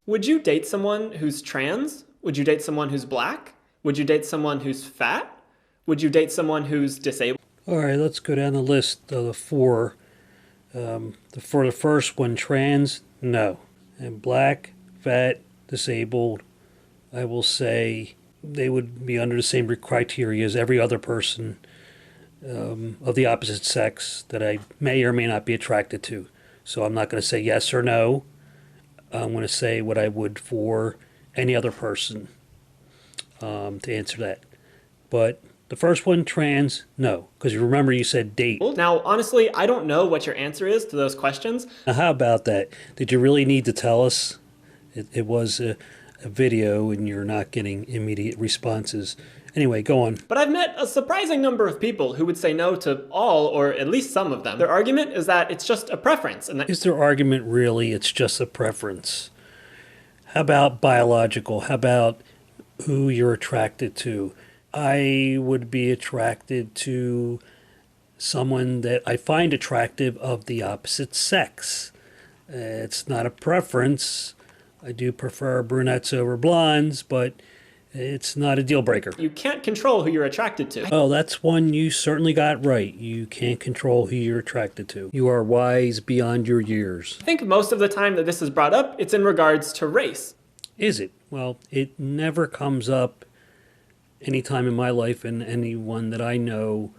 Would you date someone who's trans? Would you date someone who's black? Would you date someone who's fat? Would you date someone who's disabled? All right, let's go down the list of the four. For the first one, trans, no. And black, fat, disabled, I will say they would be under the same criteria as every other person of the opposite sex that I may or may not be attracted to. So I'm not going to say yes or no. I'm going to say what I would for any other person to answer that. But the first one, trans, no. Because you remember you said date. Now, honestly, I don't know what your answer is to those questions. Now, how about that? Did you really need to tell us? It was a video and you're not getting immediate responses. Anyway, go on. But I've met a surprising number of people who would say no to all or at least some of them. Their argument is that it's just a preference. And that Is their argument really it's just a preference? How about biological? How about who you're attracted to? I would be attracted to someone that I find attractive of the opposite sex. It's not a preference. I do prefer brunettes over blondes, but it's not a deal breaker. you can't control who you're attracted to. Oh, that's one you certainly got right. You can't control who you're attracted to. You are wise beyond your years. I think most of the time that this is brought up, it's in regards to race. Is it? Well, it never comes up any time in my life and anyone that I know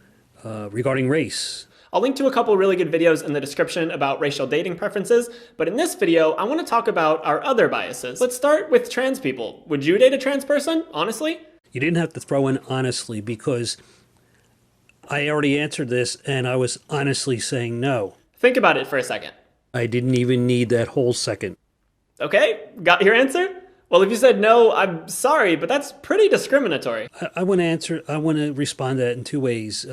regarding race. I'll link to a couple really good videos in the description about racial dating preferences, but in this video, I want to talk about our other biases. Let's start with trans people. Would you date a trans person, honestly? You didn't have to throw in honestly because I already answered this and I was honestly saying no. Think about it for a second. I didn't even need that whole second. Okay, got your answer? Well, if you said no, I'm sorry, but that's pretty discriminatory. I want to respond to that in two ways.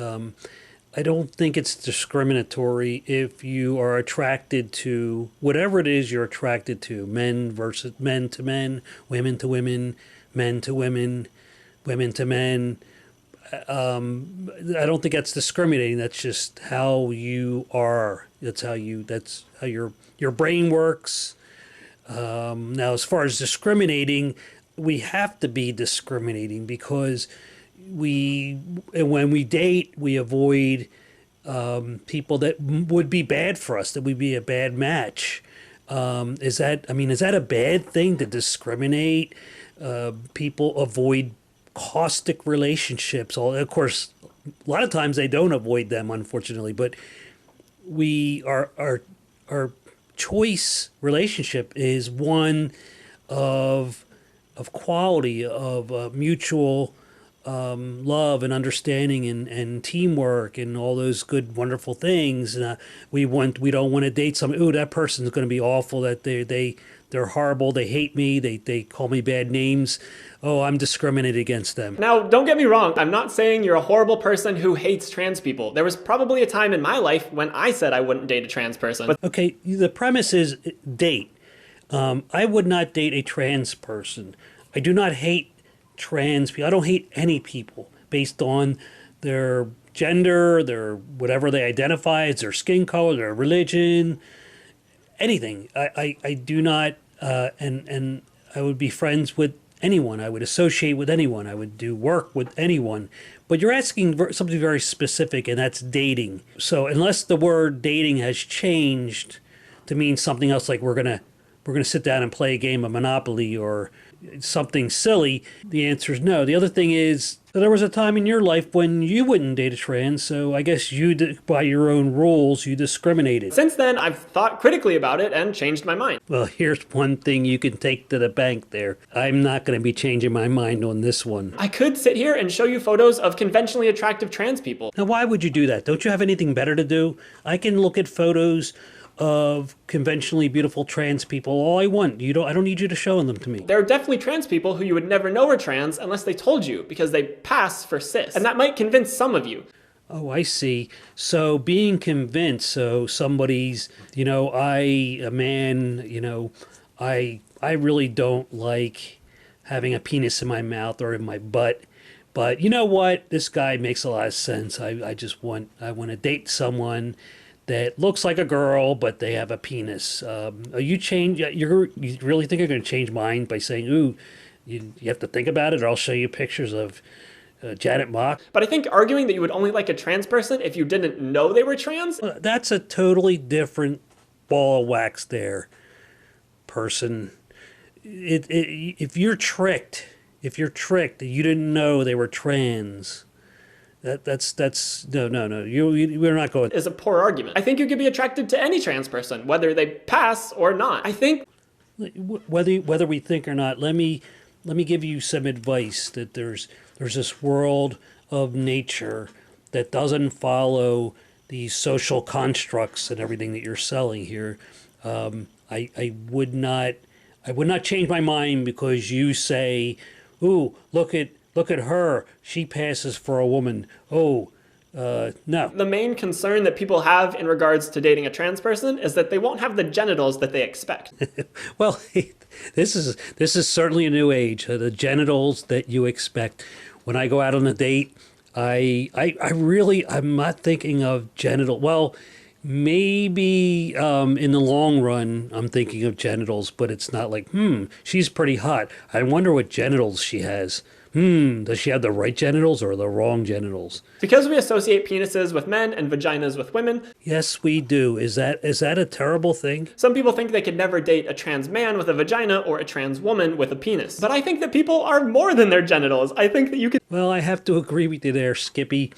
I don't think it's discriminatory if you are attracted to whatever it is you're attracted to, men versus men to men, women to women, men to women, women to men. I don't think that's discriminating. That's just how you are. That's how your brain works. Now, as far as discriminating, we have to be discriminating because when we date, we avoid people that would be bad for us, that would be a bad match. Is that a bad thing to discriminate? People avoid caustic relationships. Of course, a lot of times they don't avoid them, unfortunately, but our choice relationship is one of quality, of mutual love and understanding and teamwork and all those good, wonderful things. We don't want to date someone. Ooh, that person's going to be awful. That they're horrible. They hate me. They call me bad names. Oh, I'm discriminated against them. Now, don't get me wrong. I'm not saying you're a horrible person who hates trans people. There was probably a time in my life when I said I wouldn't date a trans person. But Okay, the premise is date. I would not date a trans person. I do not hate trans people. I don't hate any people based on their gender, their whatever they identify as, their skin color, their religion, anything. I do not, and I would be friends with anyone. I would associate with anyone. I would do work with anyone. But you're asking something very specific, and that's dating. So unless the word dating has changed to mean something else, like we're gonna sit down and play a game of Monopoly or something silly, the answer is no. The other thing is, there was a time in your life when you wouldn't date a trans, so I guess by your own rules, you discriminated. since then, I've thought critically about it and changed my mind. Well, here's one thing you can take to the bank there. I'm not going to be changing my mind on this one. I could sit here and show you photos of conventionally attractive trans people. Now, why would you do that? Don't you have anything better to do? I can look at photos of conventionally beautiful trans people all I want. I don't need you to show them to me. There are definitely trans people who you would never know are trans unless they told you, because they pass for cis. And that might convince some of you. Oh, I see. So being convinced, so somebody's, a man, I really don't like having a penis in my mouth or in my butt. But you know what? This guy makes a lot of sense. I want to date someone that looks like a girl, but they have a penis. You really think you're going to change mine by saying, ooh, you have to think about it, or I'll show you pictures of Janet Mock? But I think arguing that you would only like a trans person if you didn't know they were trans. That's a totally different ball of wax there, person. If you're tricked, that you didn't know they were trans, that's no. We're not going. Is a poor argument. I think you could be attracted to any trans person, whether they pass or not. I think Whether we think or not, let me give you some advice. That there's this world of nature that doesn't follow these social constructs and everything that you're selling here. I would not change my mind because you say, "Ooh, look at her. She passes for a woman." Oh, no. the main concern that people have in regards to dating a trans person is that they won't have the genitals that they expect. Well, this is certainly a new age. The genitals that you expect. When I go out on a date, I'm not thinking of genital. Well, maybe in the long run, I'm thinking of genitals, but it's not like, she's pretty hot. I wonder what genitals she has. Does she have the right genitals or the wrong genitals? Because we associate penises with men and vaginas with women, Yes, we do. Is that a terrible thing? some people think they could never date a trans man with a vagina or a trans woman with a penis. But I think that people are more than their genitals. I think that you could. Well, I have to agree with you there, Skippy.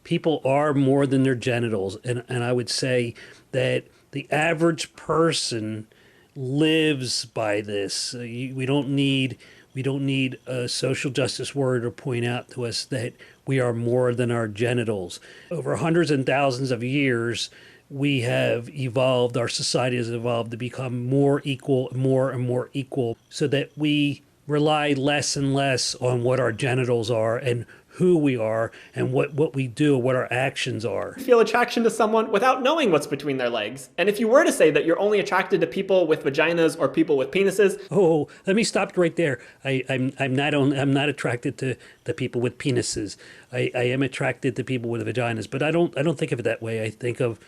People are more than their genitals. And I would say that the average person lives by this. We don't need a social justice warrior to point out to us that we are more than our genitals. Over hundreds and thousands of years, we have evolved, our society has evolved to become more equal, more and more equal, so that we rely less and less on what our genitals are and who we are and what we do, what our actions are. Feel attraction to someone without knowing what's between their legs. And if you were to say that you're only attracted to people with vaginas or people with penises, Oh, let me stop right there. I'm not attracted to people with penises. I am attracted to people with vaginas, but I don't think of it that way. I think of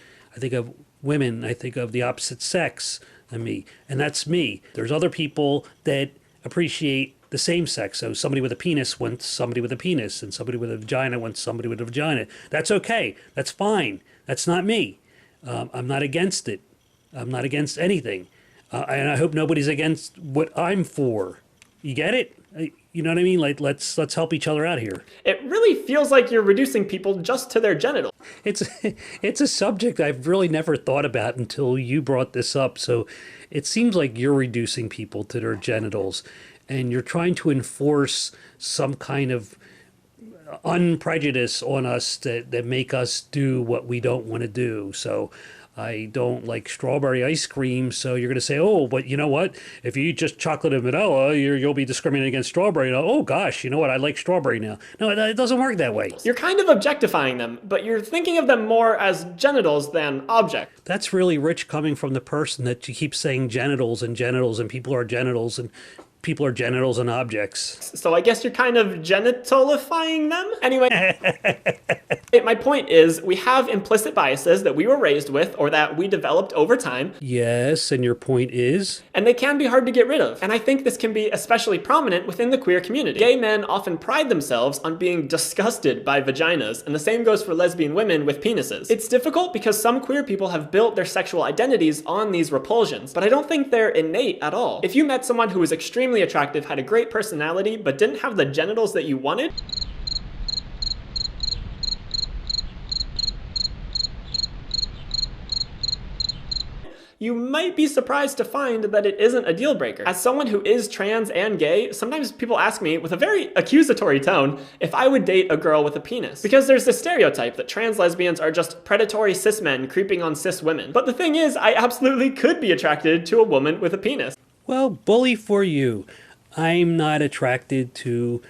women. I think of the opposite sex than me, and that's me. There's other people that appreciate the same sex. So somebody with a penis wants somebody with a penis, and somebody with a vagina wants somebody with a vagina. That's okay. That's fine. That's not me. I'm not against it. I'm not against anything. And I hope nobody's against what I'm for. You get it? You know what I mean? Like, let's help each other out here. it really feels like you're reducing people just to their genitals. It's a subject I've really never thought about until you brought this up. So it seems like you're reducing people to their genitals, and you're trying to enforce some kind of unprejudice on us that make us do what we don't want to do. So I don't like strawberry ice cream, so you're going to say, oh, but you know what? If you eat just chocolate and vanilla, you'll be discriminating against strawberry. Now, oh, gosh, you know what? I like strawberry now. No, it doesn't work that way. You're kind of objectifying them, but you're thinking of them more as genitals than objects. That's really rich coming from the person that you keep saying genitals, and people are genitals, and people are genitals and objects. So I guess you're kind of genitalifying them? Anyway, my point is we have implicit biases that we were raised with or that we developed over time, Yes, and your point is? and they can be hard to get rid of. And I think this can be especially prominent within the queer community. Gay men often pride themselves on being disgusted by vaginas, and the same goes for lesbian women with penises. It's difficult because some queer people have built their sexual identities on these repulsions, but I don't think they're innate at all. If you met someone who was extremely attractive, had a great personality, but didn't have the genitals that you wanted, you might be surprised to find that it isn't a deal breaker. As someone who is trans and gay, sometimes people ask me with a very accusatory tone if I would date a girl with a penis. Because there's this stereotype that trans lesbians are just predatory cis men creeping on cis women. But the thing is, I absolutely could be attracted to a woman with a penis. Well, bully for you. I'm not attracted to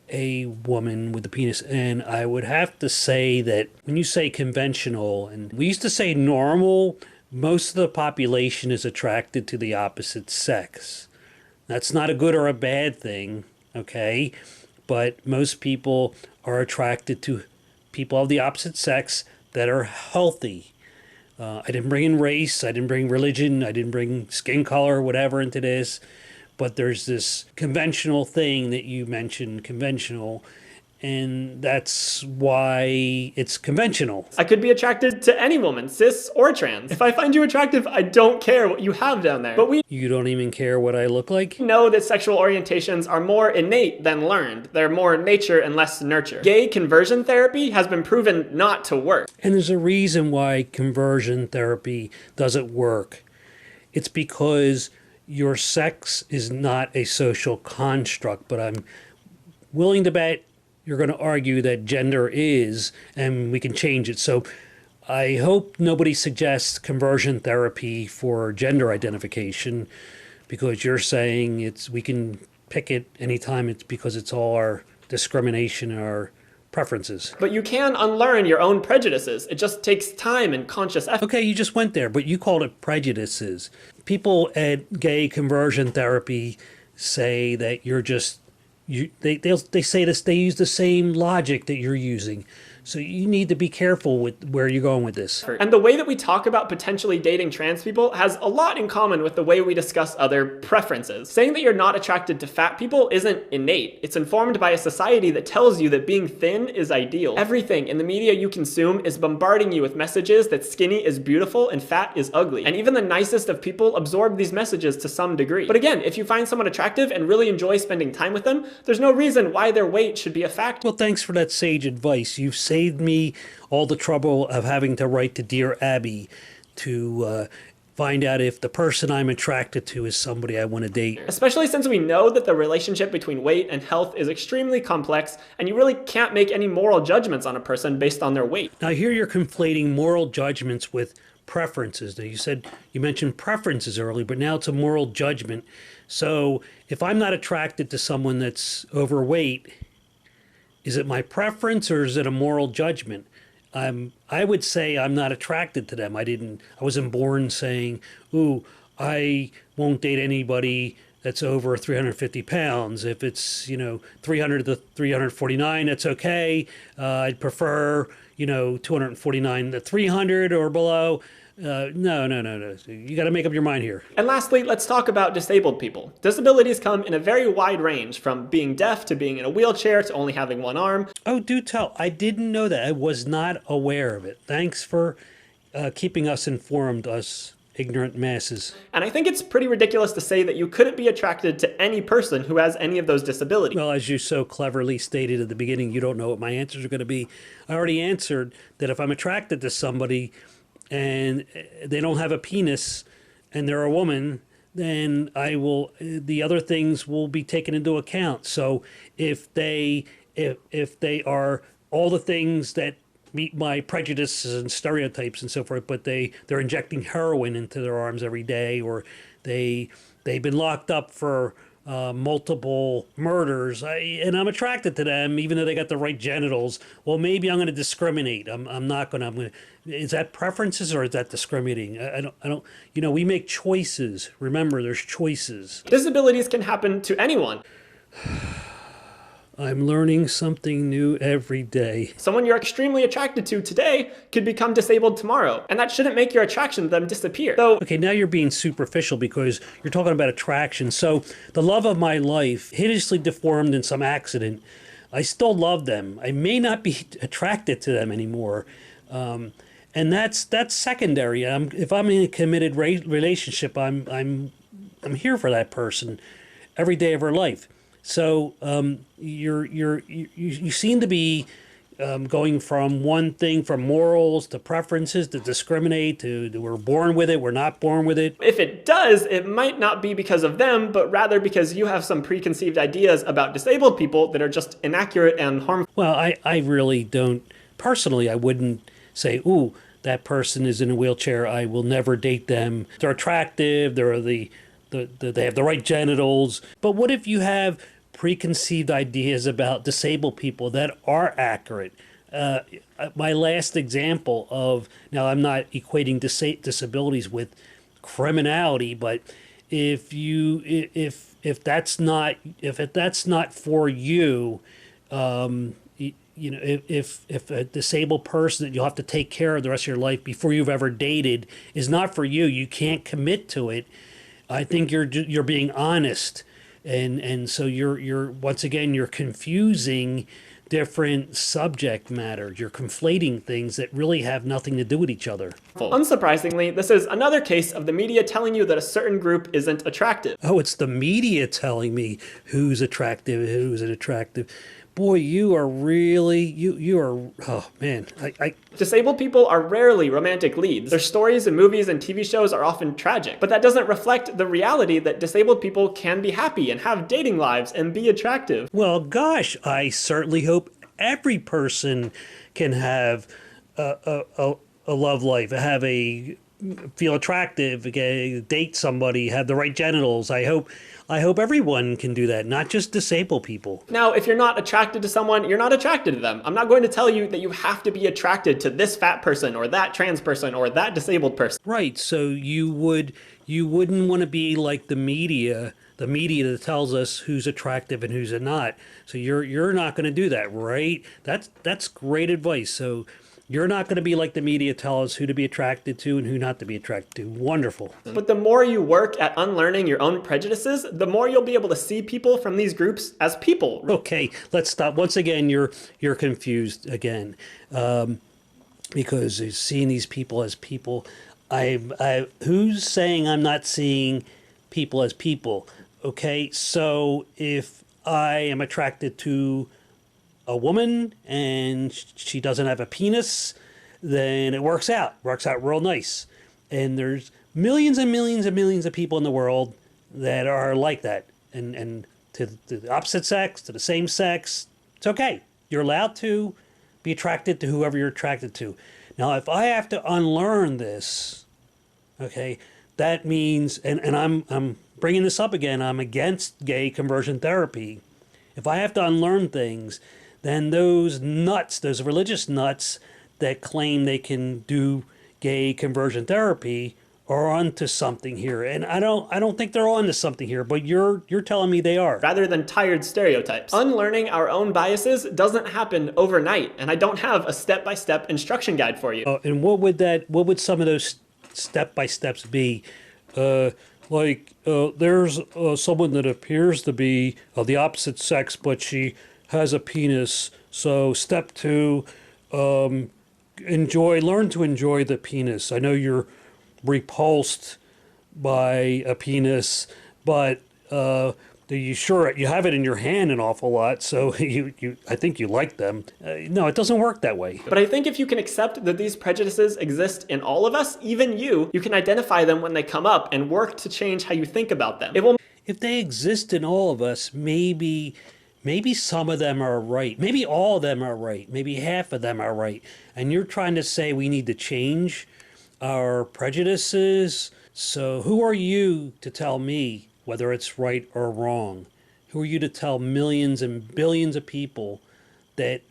a woman with a penis. And I would have to say that when you say conventional, and we used to say normal, most of the population is attracted to the opposite sex. That's not a good or a bad thing, okay? But most people are attracted to people of the opposite sex that are healthy. I didn't bring in race, I didn't bring religion, I didn't bring skin color, whatever into this. But there's this conventional thing that you mentioned, conventional, and that's why it's conventional. I could be attracted to any woman, cis or trans. If I find you attractive, I don't care what you have down there. But we You don't even care what I look like? know that sexual orientations are more innate than learned. They're more nature and less nurture. Gay conversion therapy has been proven not to work. And there's a reason why conversion therapy doesn't work. It's because your sex is not a social construct, but I'm willing to bet you're going to argue that gender is, and we can change it. So I hope nobody suggests conversion therapy for gender identification, because you're saying we can pick it anytime it's because it's all our discrimination and our preferences. But you can unlearn your own prejudices. It just takes time and conscious effort. Okay, you just went there, but you called it prejudices. People at gay conversion therapy say that you're just they say this, they use the same logic that you're using. So you need to be careful with where you're going with this. And the way that we talk about potentially dating trans people has a lot in common with the way we discuss other preferences. Saying that you're not attracted to fat people isn't innate. It's informed by a society that tells you that being thin is ideal. Everything in the media you consume is bombarding you with messages that skinny is beautiful and fat is ugly. And even the nicest of people absorb these messages to some degree. But again, if you find someone attractive and really enjoy spending time with them, there's no reason why their weight should be a factor. Well, thanks for that sage advice. You've saved me all the trouble of having to write to Dear Abby to find out if the person I'm attracted to is somebody I want to date. Especially since we know that the relationship between weight and health is extremely complex, and you really can't make any moral judgments on a person based on their weight. Now here you're conflating moral judgments with preferences. Now you mentioned preferences earlier, but now it's a moral judgment. So if I'm not attracted to someone that's overweight, is it my preference or is it a moral judgment? I would say I'm not attracted to them. I wasn't born saying, ooh, I won't date anybody that's over 350 pounds. If it's, 300 to 349, that's okay. I'd prefer, 249 to 300 or below. No. You got to make up your mind here. And lastly, let's talk about disabled people. Disabilities come in a very wide range, from being deaf to being in a wheelchair to only having one arm. Oh, do tell. I didn't know that. I was not aware of it. Thanks for keeping us informed, us ignorant masses. And I think it's pretty ridiculous to say that you couldn't be attracted to any person who has any of those disabilities. Well, as you so cleverly stated at the beginning, you don't know what my answers are going to be. I already answered that if I'm attracted to somebody and they don't have a penis and they're a woman, then the other things will be taken into account. So if they are all the things that meet my prejudices and stereotypes and so forth, but they're injecting heroin into their arms every day, or they've been locked up for multiple murders, and I'm attracted to them even though they got the right genitals, well, maybe I'm going to discriminate. I'm not going to. Is that preferences or is that discriminating? I don't. We make choices. Remember, there's choices. Disabilities can happen to anyone. I'm learning something new every day. Someone you're extremely attracted to today could become disabled tomorrow, and that shouldn't make your attraction to them disappear. So, okay, now you're being superficial because you're talking about attraction. So the love of my life, hideously deformed in some accident, I still love them. I may not be attracted to them anymore. And that's secondary. If I'm in a committed relationship, I'm here for that person every day of her life. So you seem to be going from one thing, from morals to preferences to discriminate to we're born with it, we're not born with it. If it does, it might not be because of them, but rather because you have some preconceived ideas about disabled people that are just inaccurate and harmful. Well, I really don't. Personally, I wouldn't say, ooh, that person is in a wheelchair, I will never date them. They're attractive, they have the right genitals. But what if you have preconceived ideas about disabled people that are accurate? My last example of, now I'm not equating disabilities with criminality, but if that's not for you, you know, if a disabled person that you'll have to take care of the rest of your life before you've ever dated is not for you, you can't commit to it. I think you're being honest, and so you're once again you're confusing different subject matter. You're conflating things that really have nothing to do with each other. Unsurprisingly, this is another case of the media telling you that a certain group isn't attractive. Oh, it's the media telling me who's attractive, who's unattractive. Boy, you are really, you are, oh man. Disabled people are rarely romantic leads. Their stories in movies and TV shows are often tragic, but that doesn't reflect the reality that disabled people can be happy and have dating lives and be attractive. Well, gosh, I certainly hope every person can have a love life, feel attractive, date somebody, have the right genitals. I hope everyone can do that, not just disabled people. Now, if you're not attracted to someone, you're not attracted to them. I'm not going to tell you that you have to be attracted to this fat person or that trans person or that disabled person. Right, so you wouldn't want to be like the media that tells us who's attractive and who's not. So you're not going to do that, right? That's great advice. So you're not going to be like the media tell us who to be attracted to and who not to be attracted to. Wonderful. But the more you work at unlearning your own prejudices, the more you'll be able to see people from these groups as people. Okay, let's stop. Once again, you're confused again, because you're seeing these people as people. Who's saying I'm not seeing people as people? Okay, so if I am attracted to a woman and she doesn't have a penis, then it works out real nice. And there's millions and millions and millions of people in the world that are like that. And to the opposite sex, to the same sex, it's okay. You're allowed to be attracted to whoever you're attracted to. Now, if I have to unlearn this, okay, that means, and I'm bringing this up again, I'm against gay conversion therapy. If I have to unlearn things, then those nuts, those religious nuts that claim they can do gay conversion therapy are onto something here. And I don't think they're onto something here, but you're telling me they are. Rather than tired stereotypes. Unlearning our own biases doesn't happen overnight, and I don't have a step-by-step instruction guide for you. And what would some of those step-by-steps be? There's someone that appears to be of the opposite sex, but she has a penis. So step 2, learn to enjoy the penis. I know you're repulsed by a penis, but you have it in your hand an awful lot, so I think you like them. No, it doesn't work that way. But I think if you can accept that these prejudices exist in all of us, even you can identify them when they come up and work to change how you think about them. If they exist in all of us, maybe some of them are right. Maybe all of them are right. Maybe half of them are right. And you're trying to say we need to change our prejudices. So who are you to tell me whether it's right or wrong? Who are you to tell millions and billions of people that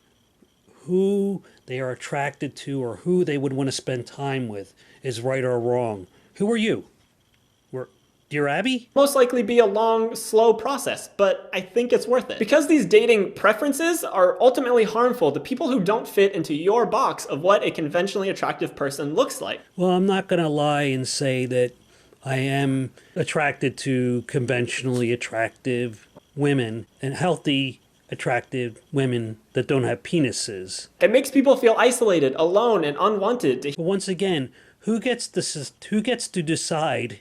who they are attracted to or who they would want to spend time with is right or wrong? Who are you? Dear Abby? Most likely be a long, slow process, but I think it's worth it. Because these dating preferences are ultimately harmful to people who don't fit into your box of what a conventionally attractive person looks like. Well, I'm not going to lie and say that I am attracted to conventionally attractive women and healthy, attractive women that don't have penises. It makes people feel isolated, alone, and unwanted. But once again, who gets to decide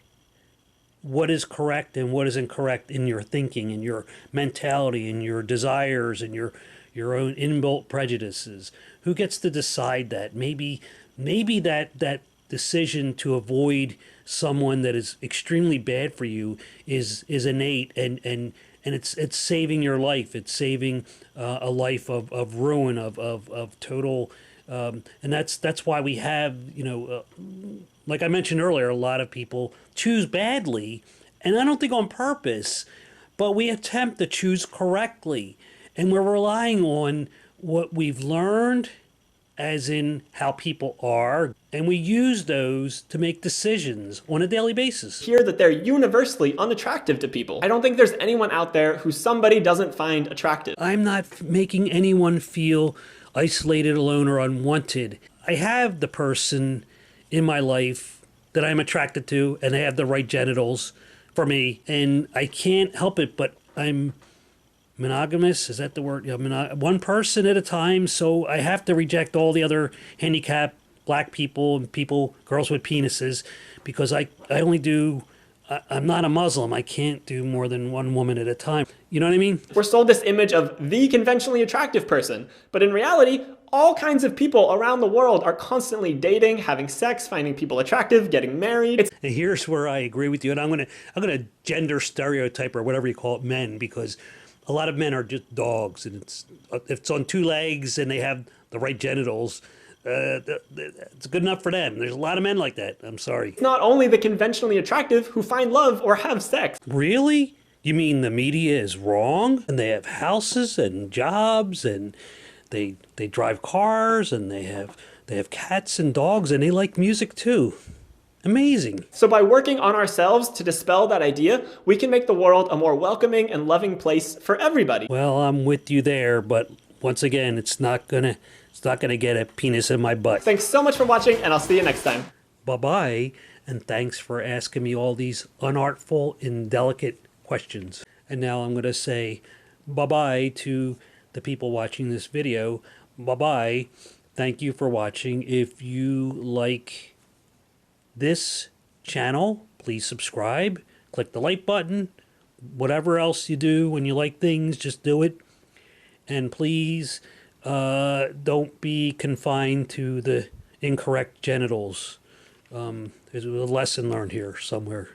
what is correct and what is incorrect in your thinking and your mentality and your desires and your own inbuilt prejudices? Who gets to decide that? Maybe that decision to avoid someone that is extremely bad for you is innate and it's saving your life. It's saving a life of ruin, of total, and that's why we have, like I mentioned earlier, a lot of people choose badly, and I don't think on purpose, but we attempt to choose correctly, and we're relying on what we've learned as in how people are, and we use those to make decisions on a daily basis. Hear that they're universally unattractive to people. I don't think there's anyone out there who somebody doesn't find attractive. I'm not making anyone feel isolated, alone, or unwanted. I have the person in my life that I'm attracted to, and they have the right genitals for me, and I can't help it, but I'm monogamous. Is that the word? Yeah, one person at a time, so I have to reject all the other handicapped black people and girls with penises, because I only do, I'm not a Muslim. I can't do more than one woman at a time. You know what I mean? We're sold this image of the conventionally attractive person, but in reality, all kinds of people around the world are constantly dating, having sex, finding people attractive, getting married. And here's where I agree with you, and I'm gonna gender stereotype, or whatever you call it, men, because a lot of men are just dogs, and if it's on two legs and they have the right genitals, it's good enough for them. There's a lot of men like that. I'm sorry. It's not only the conventionally attractive who find love or have sex. Really? You mean the media is wrong? And they have houses and jobs, and they drive cars, and they have cats and dogs, and they like music too. Amazing. So by working on ourselves to dispel that idea, we can make the world a more welcoming and loving place for everybody. Well, I'm with you there, but once again, it's not gonna get a penis in my butt. Thanks so much for watching, and I'll see you next time. Bye-bye, and thanks for asking me all these unartful, indelicate questions. And now I'm gonna say bye-bye to the people watching this video. Bye-bye. Thank you for watching. If you like this channel, please subscribe, click the like button, whatever else you do when you like things, just do it. And please don't be confined to the incorrect genitals. There's a lesson learned here somewhere.